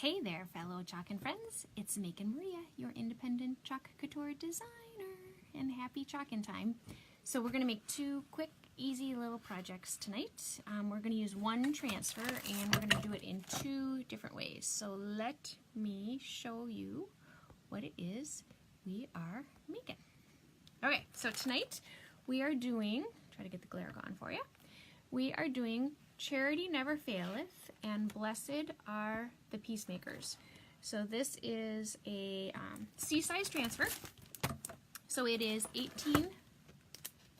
Hey there, fellow Chalk and friends. It's Make and Maria, your independent Chalk Couture designer, and happy chalking time. So we're going to make two quick, easy little projects tonight. We're going to use one transfer, and we're going to do it in two different ways. So let me show you what it is we are making. Okay, so tonight we are doing, try to get the glare gone for you, we are doing Charity Never Faileth and Blessed Are the Peacemakers. So this is a C-size transfer. So it is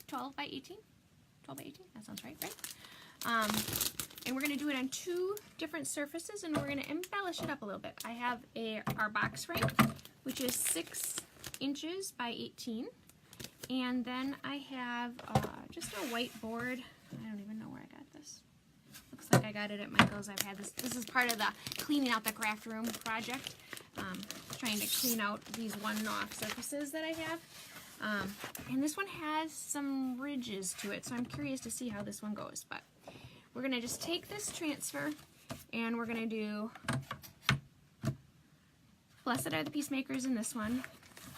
12 by 18, that sounds right? And we're going to do it on two different surfaces, and we're going to embellish it up a little bit. I have our box frame, which is 6 inches by 18, and then I have just a white board. I don't even know where I got this. Looks like I got it at Michael's. I've had this. This is part of the cleaning out the craft room project. Trying to clean out these one-off surfaces that I have. And this one has some ridges to it, so I'm curious to see how this one goes. But we're going to just take this transfer, and we're going to do Blessed Are the Peacemakers in this one,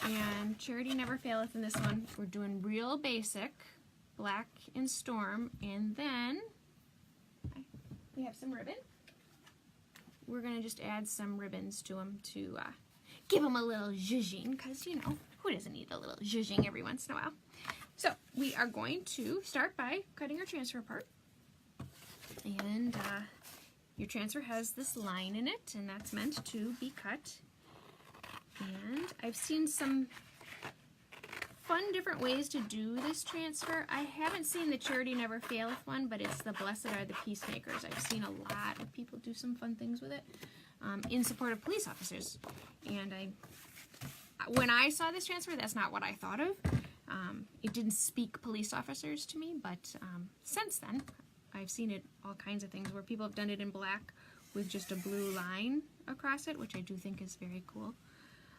and Charity Never Faileth in this one. We're doing real basic, black and storm, and then we have some ribbon. We're going to just add some ribbons to them to give them a little zhuzhing, because, you know, who doesn't need a little zhuzhing every once in a while? So we are going to start by cutting our transfer apart. And your transfer has this line in it, and that's meant to be cut. And I've seen some fun different ways to do this transfer. I haven't seen the Charity Never Faileth one, but it's the Blessed Are the Peacemakers. I've seen a lot of people do some fun things with it in support of police officers. And when I saw this transfer, that's not what I thought of. It didn't speak police officers to me, but since then, I've seen it all kinds of things where people have done it in black with just a blue line across it, which I do think is very cool.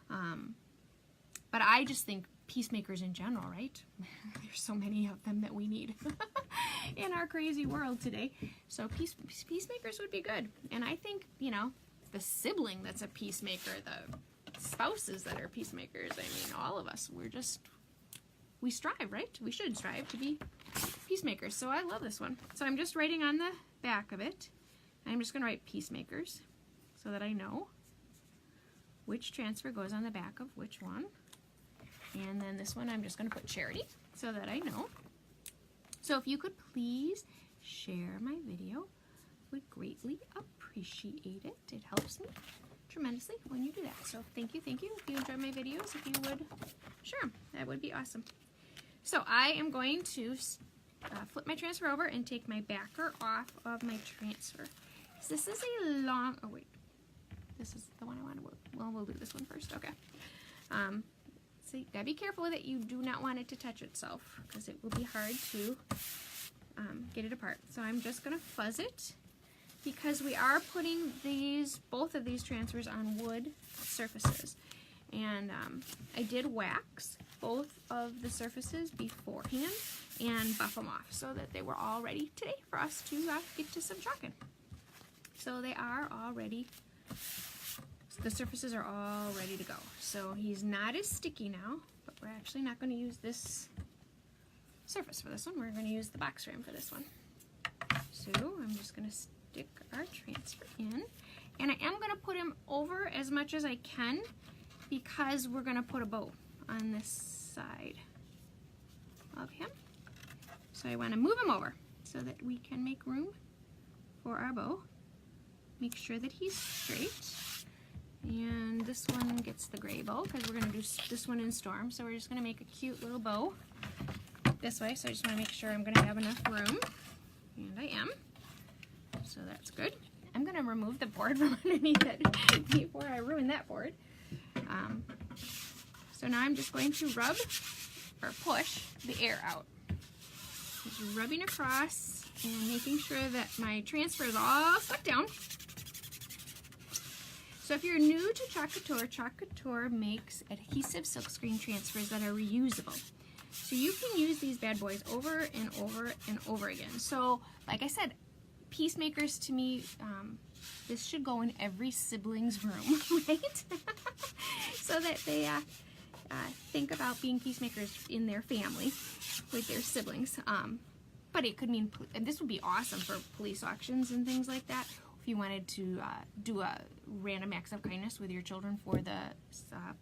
But I just think peacemakers in general, right? There's so many of them that we need in our crazy world today. So peacemakers would be good. And I think, you know, the sibling that's a peacemaker, the spouses that are peacemakers, I mean, all of us, we strive, right? We should strive to be peacemakers. So I love this one. So I'm just writing on the back of it. I'm just going to write peacemakers so that I know which transfer goes on the back of which one. And then this one I'm just going to put Charity so that I know. So if you could please share my video, would greatly appreciate it. It helps me tremendously when you do that. So thank you. If you enjoy my videos, if you would share them, that would be awesome. So I am going to flip my transfer over and take my backer off of my transfer. So this is a long, oh wait, this is the one I want to, well, we'll do this one first, okay. So you gotta be careful with it. You do not want it to touch itself because it will be hard to get it apart. So I'm just gonna fuzz it because we are putting both of these transfers on wood surfaces. And I did wax both of the surfaces beforehand and buff them off so that they were all ready today for us to get to some chalking. So they are all ready. The surfaces are all ready to go. So he's not as sticky now, but we're actually not going to use this surface for this one. We're going to use the box frame for this one. So I'm just going to stick our transfer in, and I am going to put him over as much as I can because we're going to put a bow on this side of him. So I want to move him over so that we can make room for our bow. Make sure that he's straight. And this one gets the gray bow because we're going to do this one in storm. So we're just going to make a cute little bow this way. So I just want to make sure I'm going to have enough room. And I am. So that's good. I'm going to remove the board from underneath it before I ruin that board. So now I'm just going to rub or push the air out. Just rubbing across and making sure that my transfer is all stuck down. So if you're new to Chalk Couture makes adhesive silkscreen transfers that are reusable. So you can use these bad boys over and over and over again. So like I said, Peacemakers, to me, this should go in every sibling's room, right? So that they think about being peacemakers in their family with their siblings. But it could mean, and this would be awesome for police auctions and things like that. If you wanted to do a random acts of kindness with your children for the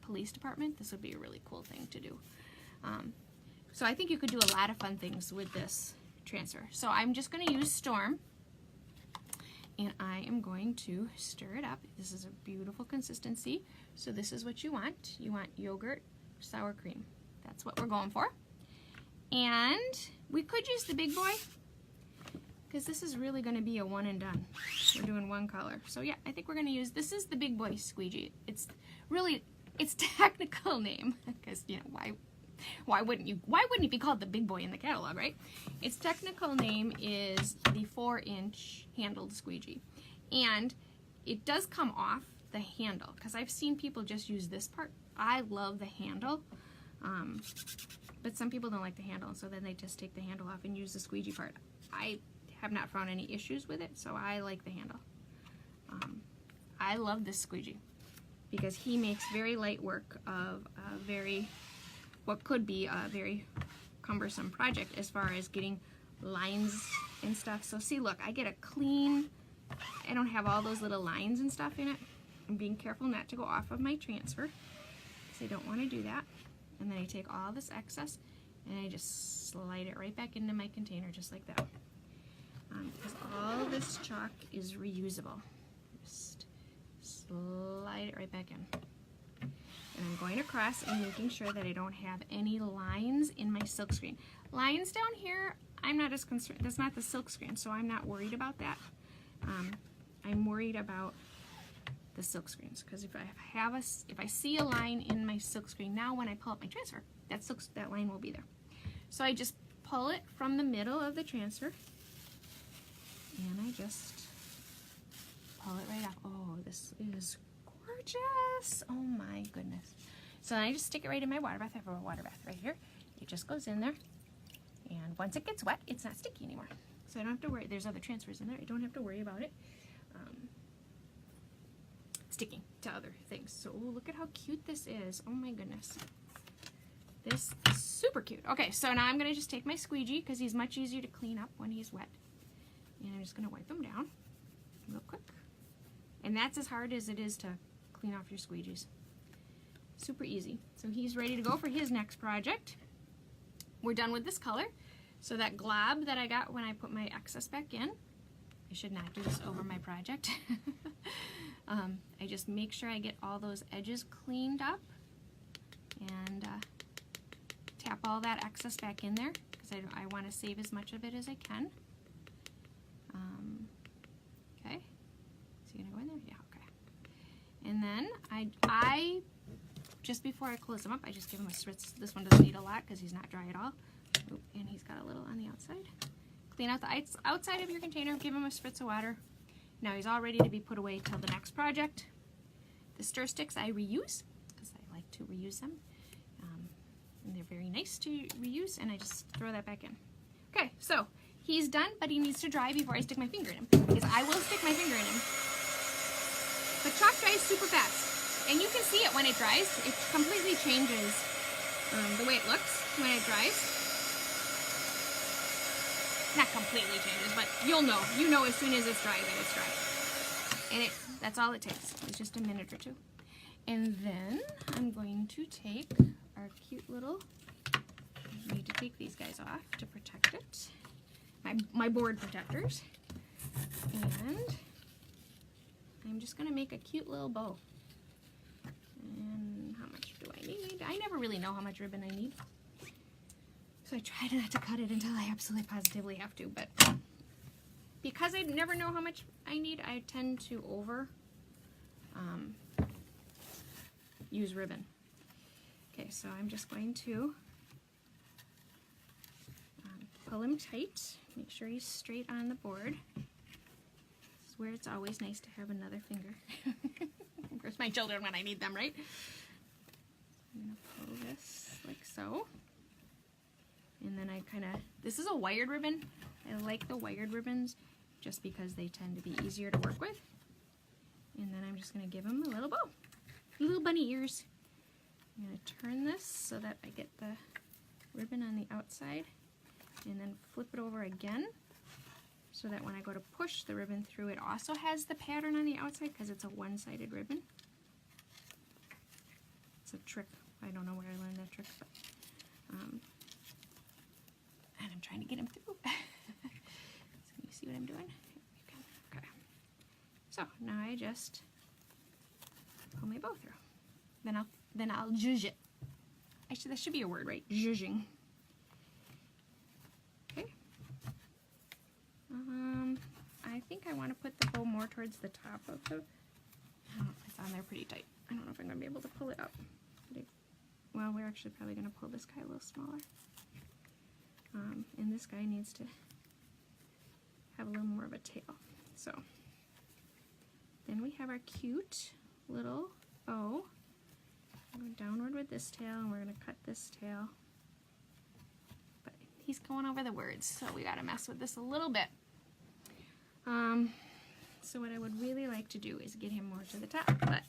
police department, this would be a really cool thing to do. So I think you could do a lot of fun things with this transfer. So I'm just going to use Storm, and I am going to stir it up. This is a beautiful consistency. So this is what you want. You want yogurt, sour cream. That's what we're going for. And we could use the big boy, because this is really going to be a one and done. We're doing one color. So yeah, I think we're going to use, this is the big boy squeegee. It's really, its technical name, because, you know, why wouldn't it be called the big boy in the catalog, right? Its technical name is the 4-inch handled squeegee. And it does come off the handle, because I've seen people just use this part. I love the handle, but some people don't like the handle, so then they just take the handle off and use the squeegee part. I have not found any issues with it, so I like the handle. I love this squeegee because he makes very light work of what could be a very cumbersome project as far as getting lines and stuff. So see, look, I get a clean, I don't have all those little lines and stuff in it. I'm being careful not to go off of my transfer, because I don't want to do that. And then I take all this excess and I just slide it right back into my container just like that. Because all this chalk is reusable. Just slide it right back in. And I'm going across and making sure that I don't have any lines in my silk screen. Lines down here, I'm not as concerned. That's not the silk screen, so I'm not worried about that. I'm worried about the silk screens, because if I see a line in my silk screen, now when I pull up my transfer, that line will be there. So I just pull it from the middle of the transfer, and I just pull it right off. Oh, this is gorgeous. Oh my goodness. So I just stick it right in my water bath. I have a water bath right here. It just goes in there, and once it gets wet, it's not sticky anymore. So I don't have to worry. There's other transfers in there. I don't have to worry about it sticking to other things. So look at how cute this is. Oh my goodness. This is super cute. Okay, so now I'm going to just take my squeegee, because he's much easier to clean up when he's wet. And I'm just going to wipe him down real quick. And that's as hard as it is to clean off your squeegees. Super easy. So he's ready to go for his next project. We're done with this color. So that glob that I got when I put my excess back in, I should not do this over my project. I just make sure I get all those edges cleaned up and tap all that excess back in there, because I want to save as much of it as I can. Okay, is he gonna go in there? Yeah, okay. And then I just before I close them up, I just give him a spritz. This one doesn't need a lot because he's not dry at all. Oop, and he's got a little on the outside. Clean out the outside of your container, give him a spritz of water. Now he's all ready to be put away till the next project. The stir sticks I reuse, because I like to reuse them. And they're very nice to reuse, and I just throw that back in. Okay, so he's done, but he needs to dry before I stick my finger in him, because I will stick my finger in him. But chalk dries super fast, and you can see it when it dries. It completely changes the way it looks when it dries. Not completely changes, but you'll know. You know as soon as it's dry that it's dry. And that's all it takes. It's just a minute or two. And then I'm going to take our cute little, I need to take these guys off to protect it. My board protectors. And I'm just going to make a cute little bow. And how much do I need? I never really know how much ribbon I need. So I try not to cut it until I absolutely positively have to, but because I never know how much I need, I tend to use ribbon. Okay, so I'm just going to pull him tight, make sure he's straight on the board. This is where it's always nice to have another finger. Where's my children when I need them, right? I'm going to pull this like so. And then I kind of, this is a wired ribbon. I like the wired ribbons just because they tend to be easier to work with. And then I'm just going to give them a little bow, little bunny ears. I'm going to turn this so that I get the ribbon on the outside, and then flip it over again so that when I go to push the ribbon through, it also has the pattern on the outside because it's a one-sided ribbon. It's a trick. I don't know where I learned that trick, but and I'm trying to get him through. So you see what I'm doing? Okay. So now I just pull my bow through. Then I'll zhuzh it. That should be a word, right? Zhuzhing. Okay. I think I want to put the bow more towards the top of the. Oh, it's on there pretty tight. I don't know if I'm going to be able to pull it up. Well, we're actually probably going to pull this guy a little smaller. And this guy needs to have a little more of a tail. So then we have our cute little bow. Go downward with this tail, and we're going to cut this tail. But he's going over the words, so we got to mess with this a little bit. So what I would really like to do is get him more to the top, but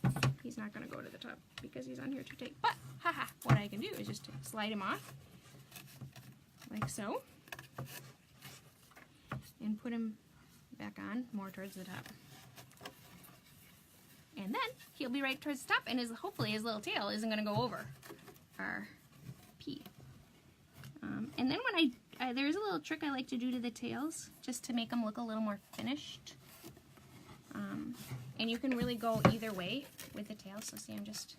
he's not going to go to the top because he's on here too tight. But, haha, what I can do is just slide him off, like so, and put him back on more towards the top. And then he'll be right towards the top, and hopefully his little tail isn't going to go over our P. And then when there's a little trick I like to do to the tails, just to make them look a little more finished. And you can really go either way with the tail. So see, I'm just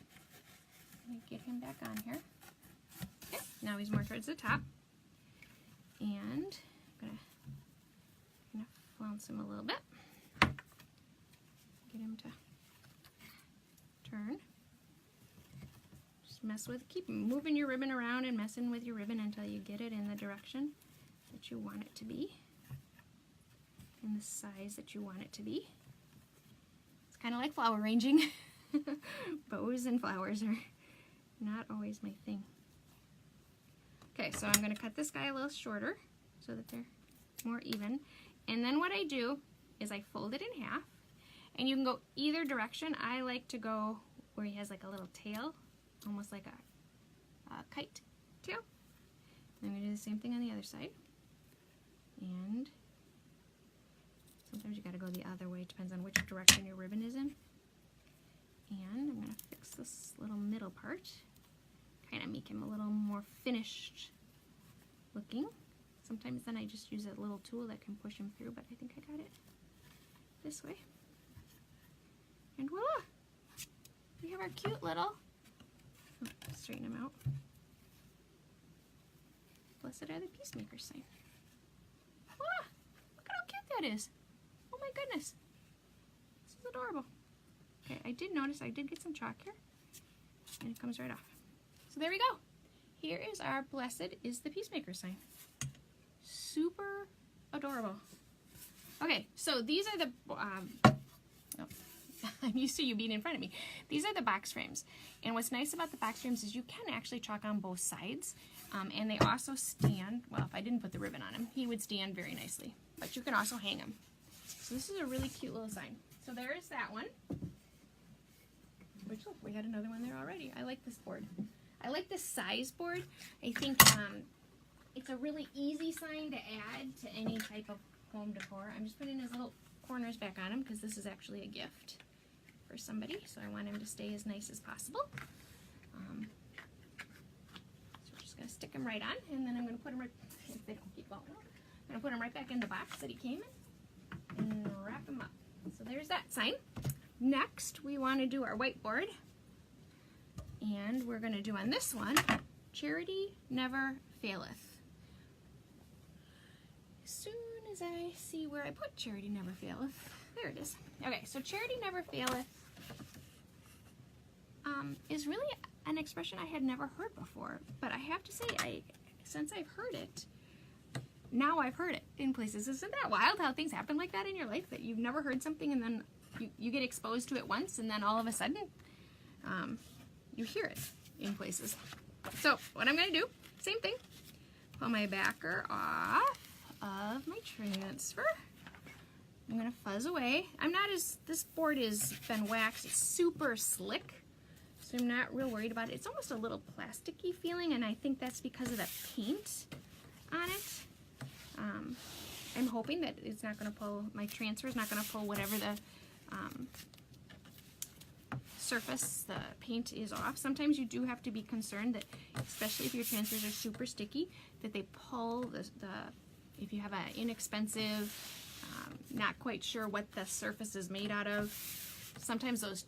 going to get him back on here. Okay, now he's more towards the top. And I'm going to flounce him a little bit. Get him to turn. Just keep moving your ribbon around and messing with your ribbon until you get it in the direction that you want it to be, in the size that you want it to be. It's kind of like flower arranging. Bows and flowers are not always my thing. Okay, so I'm going to cut this guy a little shorter so that they're more even. And then what I do is I fold it in half. And you can go either direction. I like to go where he has like a little tail, almost like a kite tail. I'm going to do the same thing on the other side. And sometimes you got to go the other way. It depends on which direction your ribbon is in. And I'm going to fix this little middle part. Kind of make him a little more finished looking. Sometimes then I just use a little tool that can push him through, but I think I got it this way. And voila! We have our cute little, straighten him out, Blessed Are the Peacemakers sign. Voila! Look at how cute that is. Oh my goodness. This is adorable. Okay, I did notice I did get some chalk here, and it comes right off. So there we go. Here is our Blessed is the Peacemaker sign. Super adorable. Okay, so these are the, I'm used to you being in front of me. These are the box frames. And what's nice about the box frames is you can actually chalk on both sides. And they also stand, well, if I didn't put the ribbon on him, he would stand very nicely. But you can also hang him. So this is a really cute little sign. So there is that one. Which, look, we had another one there already. I like this board. I like this size board. I think it's a really easy sign to add to any type of home decor. I'm just putting his little corners back on him because this is actually a gift for somebody, so I want him to stay as nice as possible. So we're just going to stick him right on, and then I'm going to put him right, if they don't keep going, I'm going to put him right back in the box that he came in and wrap him up. So there's that sign. Next, we want to do our whiteboard, and we're going to do on this one, Charity Never Faileth. As soon as I see where I put Charity Never Faileth, there it is. Okay, so Charity Never Faileth is really an expression I had never heard before, but I have to say, since I've heard it, now I've heard it in places. Isn't that wild how things happen like that in your life, that you've never heard something and then you get exposed to it once and then all of a sudden you hear it in places. So what I'm going to do, same thing, pull my backer off of my transfer, I'm gonna fuzz away. This board is been waxed, it's super slick, so I'm not real worried about it. It's almost a little plasticky feeling, and I think that's because of the paint on it. I'm hoping that it's not gonna pull, my transfer is not gonna pull whatever the surface, the paint is off. Sometimes you do have to be concerned that, especially if your transfers are super sticky, that they pull if you have an inexpensive, not quite sure what the surface is made out of. Sometimes those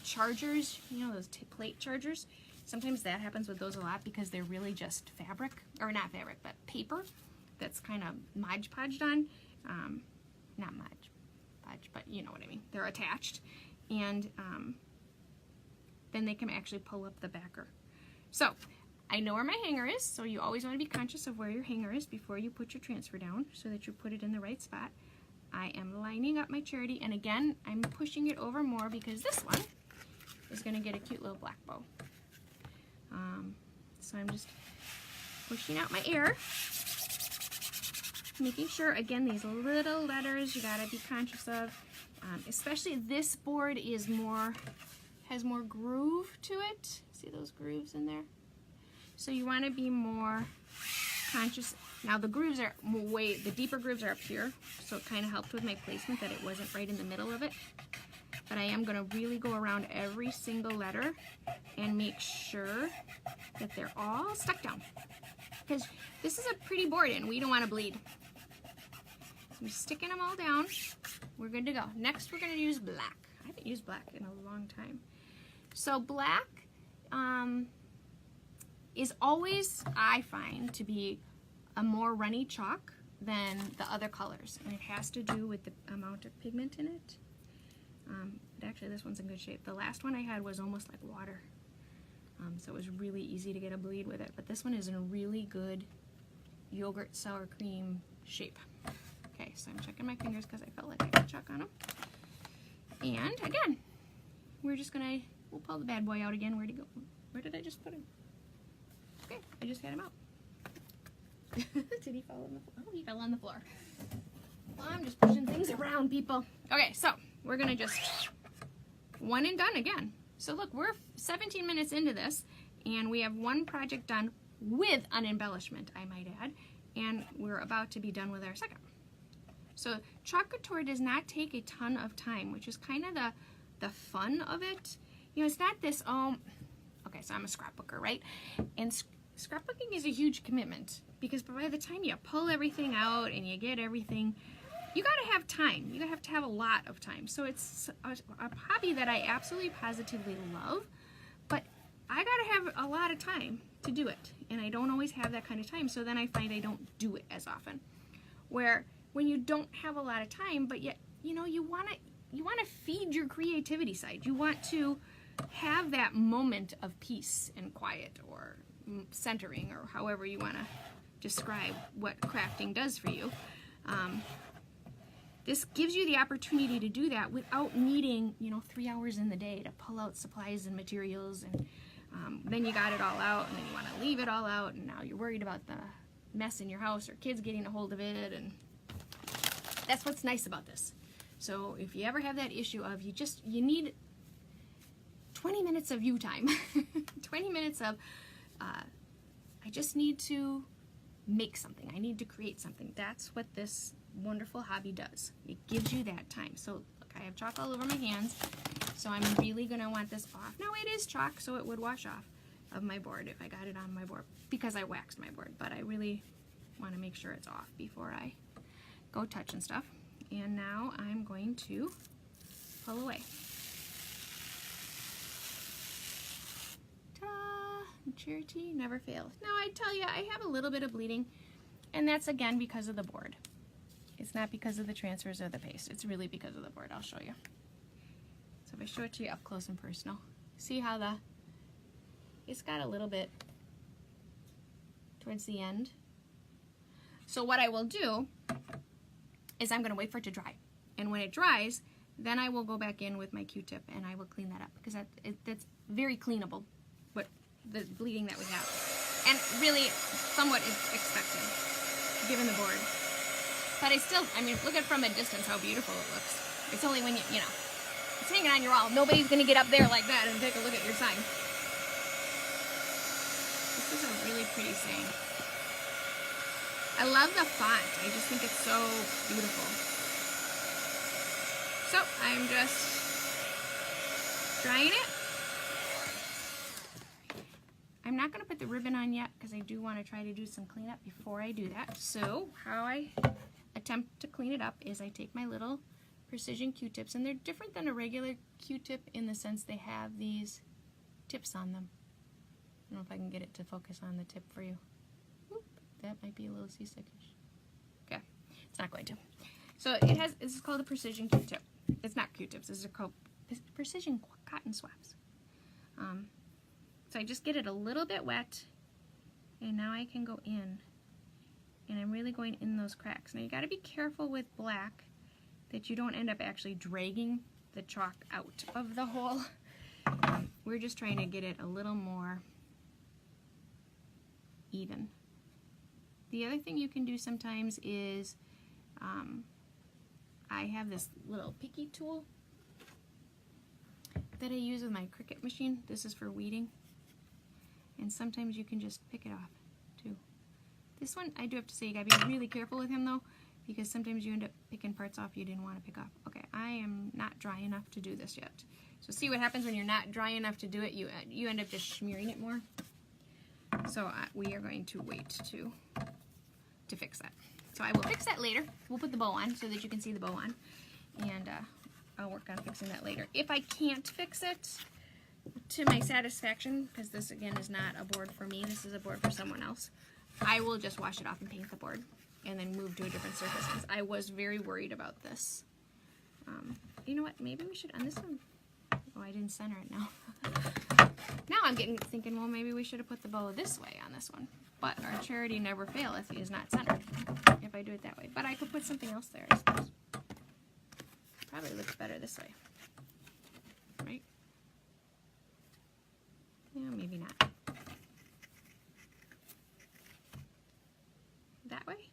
chargers, you know, those plate chargers, sometimes that happens with those a lot because they're really just fabric, or not fabric, but paper that's kind of Mod Podged on. Not Mod Podge, but you know what I mean. They're attached, and then they can actually pull up the backer. So I know where my hanger is, so you always want to be conscious of where your hanger is before you put your transfer down so that you put it in the right spot. I am lining up my Charity, and again, I'm pushing it over more because this one is going to get a cute little black bow. So I'm just pushing out my air, making sure, again, these little letters you got to be conscious of. Especially this board is has more groove to it. See those grooves in there? So you want to be more conscious. Now the grooves are the deeper grooves are up here, so it kind of helped with my placement that it wasn't right in the middle of it. But I am going to really go around every single letter and make sure that they're all stuck down. Because this is a pretty board and we don't want to bleed. So I'm sticking them all down. We're good to go. Next we're going to use black. I haven't used black in a long time. So black is always, I find, to be a more runny chalk than the other colors. And it has to do with the amount of pigment in it. But actually this one's in good shape. The last one I had was almost like water. So it was really easy to get a bleed with it. But this one is in a really good yogurt sour cream shape. Okay, so I'm checking my fingers because I felt like I got chalk on them. And again, we're just gonna, we'll pull the bad boy out again. Where'd he go? Where did I just put him? Okay, I just had him out. Did he fall on the floor? Oh, he fell on the floor. Well, I'm just pushing things around, people. Okay, so we're gonna just one and done again. So look, we're 17 minutes into this, and we have one project done with an embellishment, I might add, and we're about to be done with our second. So Chalk Couture does not take a ton of time, which is kind of the fun of it. You know, it's not this, okay, so I'm a scrapbooker, right? And scrapbooking is a huge commitment because by the time you pull everything out and you get everything, you gotta have time. You have to have a lot of time. So it's a hobby that I absolutely positively love, but I gotta have a lot of time to do it. And I don't always have that kind of time, so then I find I don't do it as often. Where when you don't have a lot of time, but yet, you know, you wanna feed your creativity side. You want to have that moment of peace and quiet, or centering, or however you want to describe what crafting does for you. This gives you the opportunity to do that without needing, you know, 3 hours in the day to pull out supplies and materials, and then you got it all out, and then you want to leave it all out, and now you're worried about the mess in your house or kids getting a hold of it, and that's what's nice about this. So if you ever have that issue of you need 20 minutes of you time, 20 minutes of I just need to make something, I need to create something. That's what this wonderful hobby does. It gives you that time. So look, I have chalk all over my hands, so I'm really gonna want this off. Now it is chalk, so it would wash off of my board if I got it on my board because I waxed my board, but I really want to make sure it's off before I go touching stuff. And now I'm going to pull away. Charity never fails. Now I tell you, I have a little bit of bleeding, and that's again because of the board. It's not because of the transfers or the paste. It's really because of the board. I'll show you. So if I show it to you up close and personal, see how it's got a little bit towards the end. So what I will do is I'm going to wait for it to dry, and when it dries, then I will go back in with my Q-tip and I will clean that up because that's very cleanable. The bleeding that we have, and really somewhat is expected given the board. But I mean, look at from a distance how beautiful it looks. It's only when you know, it's hanging on your wall. Nobody's going to get up there like that and take a look at your sign. This is a really pretty saying. I love the font. I just think it's so beautiful. So I'm just drying it. I'm not going to put the ribbon on yet because I do want to try to do some cleanup before I do that. So how I attempt to clean it up is I take my little precision Q-tips, and they're different than a regular Q-tip in the sense they have these tips on them. I don't know if I can get it to focus on the tip for you. Oop, that might be a little seasick-ish. Okay, it's not going to. So this is called a precision Q-tip. It's not Q-tips, this is called precision cotton swabs. So I just get it a little bit wet, and now I can go in, and I'm really going in those cracks. Now you got to be careful with black that you don't end up actually dragging the chalk out of the hole. We're just trying to get it a little more even. The other thing you can do sometimes is I have this little picky tool that I use with my Cricut machine. This is for weeding. And sometimes you can just pick it off too. This one, I do have to say, you gotta be really careful with him though, because sometimes you end up picking parts off you didn't want to pick off. Okay, I am not dry enough to do this yet. So see what happens when you're not dry enough to do it, you end up just smearing it more. So we are going to wait to fix that. So I will fix that later. We'll put the bow on so that you can see the bow on. And I'll work on fixing that later. If I can't fix it to my satisfaction, because this again is not a board for me, this is a board for someone else, I will just wash it off and paint the board and then move to a different surface, because I was very worried about this. You know what, maybe we should, on this one, oh, I didn't center it now. Now I'm thinking, well, maybe we should have put the bow this way on this one. But our charity never faileth is not centered if I do it that way. But I could put something else there, I suppose. Probably looks better this way, right? Yeah, maybe not. That way?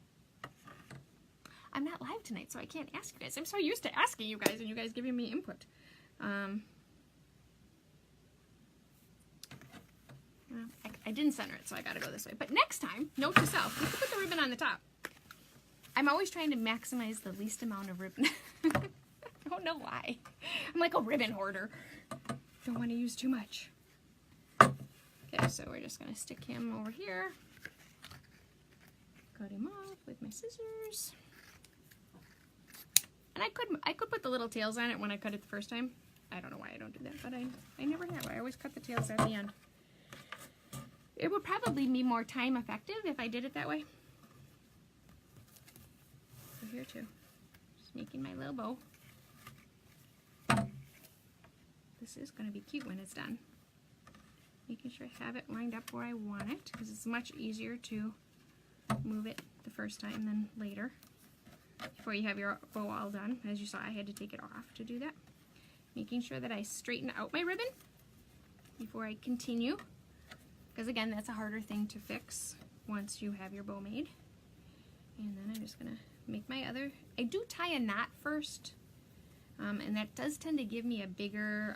I'm not live tonight, so I can't ask you guys. I'm so used to asking you guys and you guys giving me input. Well, I didn't center it, so I gotta go this way. But next time, note to self, we can put the ribbon on the top. I'm always trying to maximize the least amount of ribbon. I don't know why. I'm like a ribbon hoarder. Don't want to use too much. Okay, so we're just going to stick him over here. Cut him off with my scissors. And I could put the little tails on it when I cut it the first time. I don't know why I don't do that, but I never have. I always cut the tails at the end. It would probably be more time effective if I did it that way. So here too. Just making my little bow. This is going to be cute when it's done. Making sure I have it lined up where I want it, because it's much easier to move it the first time than later. Before you have your bow all done. As you saw, I had to take it off to do that. Making sure that I straighten out my ribbon before I continue, because again, that's a harder thing to fix once you have your bow made. And then I'm just going to make my other, I do tie a knot first. And that does tend to give me a bigger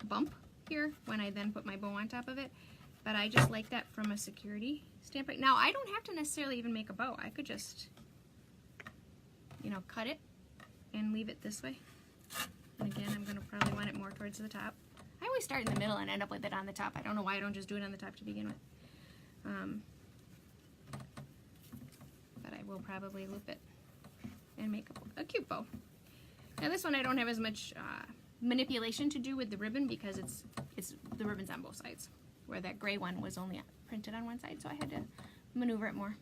bump here when I then put my bow on top of it. But I just like that from a security standpoint. Now, I don't have to necessarily even make a bow. I could just, you know, cut it and leave it this way. And again, I'm going to probably want it more towards the top. I always start in the middle and end up with it on the top. I don't know why I don't just do it on the top to begin with. But I will probably loop it and make a cute bow. Now this one I don't have as much manipulation to do with the ribbon, because it's the ribbon's on both sides, where that gray one was only printed on one side, so I had to maneuver it more.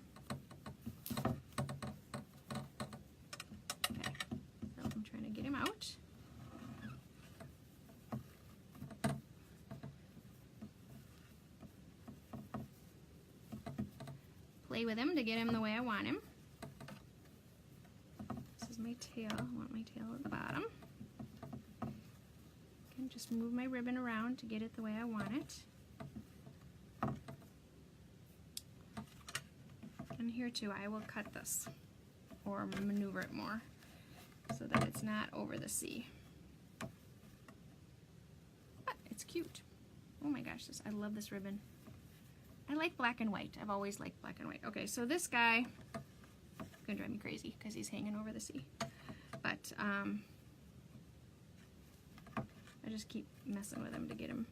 Okay, so I'm trying to get him out. Play with him to get him the way I want him. My tail. I want my tail at the bottom. Can just move my ribbon around to get it the way I want it. And here too, I will cut this or maneuver it more so that it's not over the C. But it's cute. Oh my gosh, I love this ribbon. I like black and white. I've always liked black and white. Okay, so this guy is gonna drive me crazy because he's hanging over the C. But I just keep messing with him to get him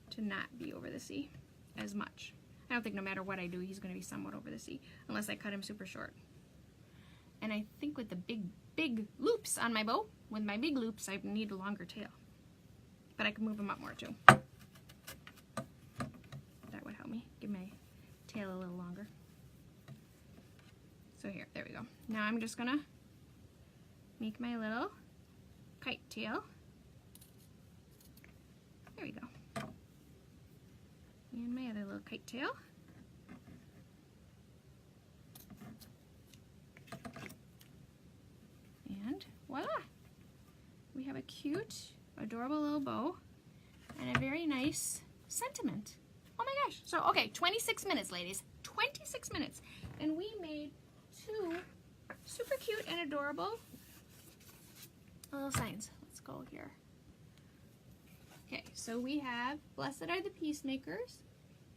to not be over the C as much. I don't think no matter what I do, he's going to be somewhat over the C, unless I cut him super short. And I think with the big loops on my bow, with my big loops, I need a longer tail. But I can move him up more too. That would help me give my tail a little longer. So here, there we go. Now I'm just going to make my little kite tail. There we go. And my other little kite tail. And voila! We have a cute, adorable little bow and a very nice sentiment. Oh my gosh. So, okay, 26 minutes, ladies. 26 minutes. And we made 2 super cute and adorable little signs. Let's go here. Okay, so we have Blessed Are the Peacemakers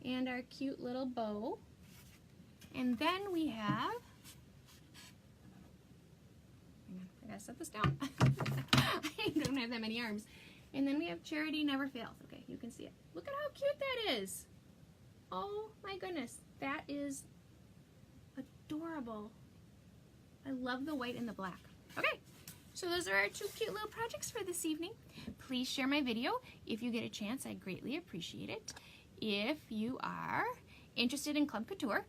and our cute little bow. And then we have, hang on, I gotta set this down. I don't have that many arms. And then we have Charity Never Faileth. Okay, you can see it. Look at how cute that is. Oh my goodness, that is adorable. I love the white and the black. Okay. So those are our 2 cute little projects for this evening. Please share my video if you get a chance. I greatly appreciate it. If you are interested in Club Couture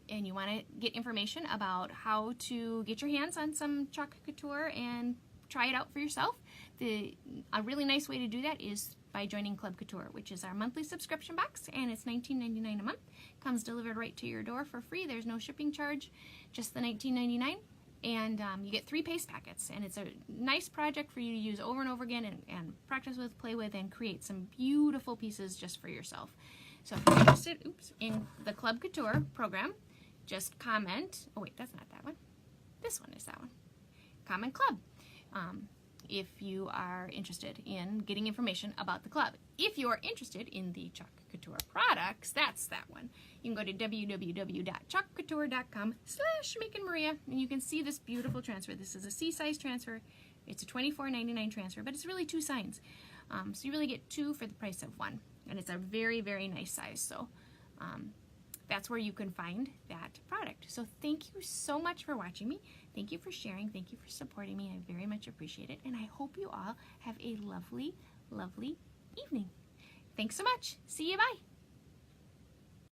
and you want to get information about how to get your hands on some Chalk Couture and try it out for yourself, a really nice way to do that is by joining Club Couture, which is our monthly subscription box, and it's $19.99 a month. Comes delivered right to your door for free. There's no shipping charge, just the $19.99. And you get 3 paste packets, and it's a nice project for you to use over and over again and practice with, play with, and create some beautiful pieces just for yourself. So if you're interested in the Club Couture program, just comment. Oh wait, that's not that one. This one is that one. Comment Club. If you are interested in getting information about the club. If you are interested in the Chalk Couture products, that's that one. You can go to www.chalkcouture.com/MakeandMaria, and you can see this beautiful transfer. This is a C-size transfer. It's a $24.99 transfer, but it's really 2 signs. So you really get 2 for the price of 1, and it's a very, very nice size. So that's where you can find that product. So thank you so much for watching me. Thank you for sharing. Thank you for supporting me. I very much appreciate it. And I hope you all have a lovely, lovely evening. Thanks so much. See you. Bye.